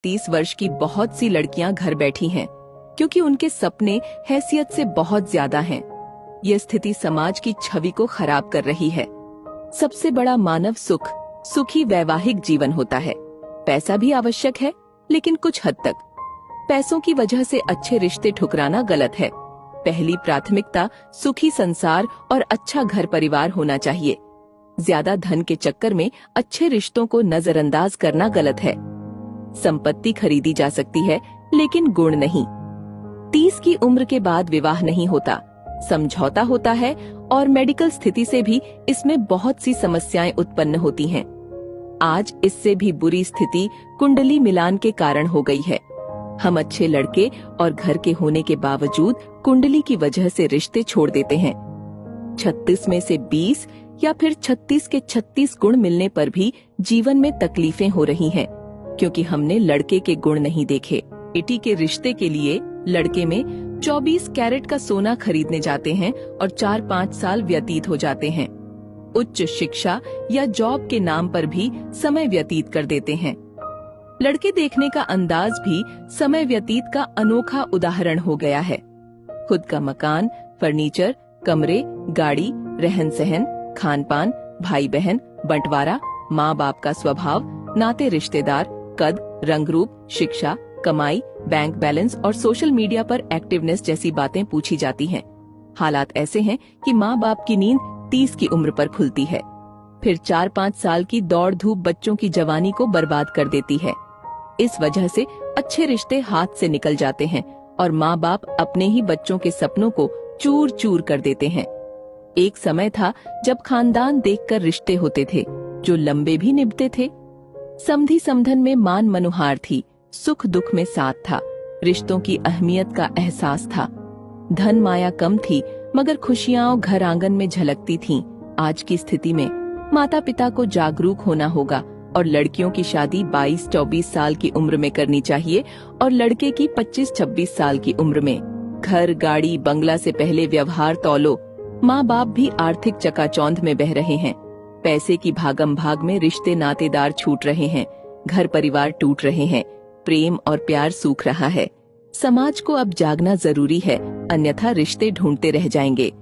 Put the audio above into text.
30 वर्ष की बहुत सी लड़कियां घर बैठी हैं क्योंकि उनके सपने हैसियत से बहुत ज्यादा हैं। यह स्थिति समाज की छवि को खराब कर रही है। सबसे बड़ा मानव सुख सुखी वैवाहिक जीवन होता है। पैसा भी आवश्यक है, लेकिन कुछ हद तक। पैसों की वजह से अच्छे रिश्ते ठुकराना गलत है। पहली प्राथमिकता सुखी संसार और अच्छा घर परिवार होना चाहिए। ज्यादा धन के चक्कर में अच्छे रिश्तों को नजरअंदाज करना गलत है। संपत्ति खरीदी जा सकती है, लेकिन गुण नहीं। 30 की उम्र के बाद विवाह नहीं होता, समझौता होता है और मेडिकल स्थिति से भी इसमें बहुत सी समस्याएं उत्पन्न होती हैं। आज इससे भी बुरी स्थिति कुंडली मिलान के कारण हो गई है। हम अच्छे लड़के और घर के होने के बावजूद कुंडली की वजह से रिश्ते छोड़ देते हैं। 36 में से 20 या फिर 36 के 36 गुण मिलने पर भी जीवन में तकलीफें हो रही हैं, क्योंकि हमने लड़के के गुण नहीं देखे। बेटी के रिश्ते के लिए लड़के में 24 कैरेट का सोना खरीदने जाते हैं और 4-5 साल व्यतीत हो जाते हैं। उच्च शिक्षा या जॉब के नाम पर भी समय व्यतीत कर देते हैं। लड़के देखने का अंदाज भी समय व्यतीत का अनोखा उदाहरण हो गया है। खुद का मकान, फर्नीचर, कमरे, गाड़ी, रहन सहन, खान पान, भाई बहन, बंटवारा, माँ बाप का स्वभाव, नाते रिश्तेदार, कद, रंग रूप, शिक्षा, कमाई, बैंक बैलेंस और सोशल मीडिया पर एक्टिवनेस जैसी बातें पूछी जाती हैं। हालात ऐसे हैं कि माँ बाप की नींद 30 की उम्र पर खुलती है। फिर 4-5 साल की दौड़ धूप बच्चों की जवानी को बर्बाद कर देती है। इस वजह से अच्छे रिश्ते हाथ से निकल जाते हैं और माँ बाप अपने ही बच्चों के सपनों को चूर चूर कर देते हैं। एक समय था जब खानदान देखकर रिश्ते होते थे, जो लंबे भी निभते थे। समधी समधन में मान मनुहार थी, सुख दुख में साथ था, रिश्तों की अहमियत का एहसास था। धन माया कम थी, मगर खुशियां घर आंगन में झलकती थीं। आज की स्थिति में माता पिता को जागरूक होना होगा और लड़कियों की शादी 22-24 साल की उम्र में करनी चाहिए और लड़के की 25-26 साल की उम्र में। घर, गाड़ी, बंगला से पहले व्यवहार तौलो। माँ बाप भी आर्थिक चकाचौंध में बह रहे हैं। पैसे की भागम भाग में रिश्ते नातेदार छूट रहे हैं, घर परिवार टूट रहे हैं, प्रेम और प्यार सूख रहा है। समाज को अब जागना जरूरी है, अन्यथा रिश्ते ढूंढते रह जाएंगे।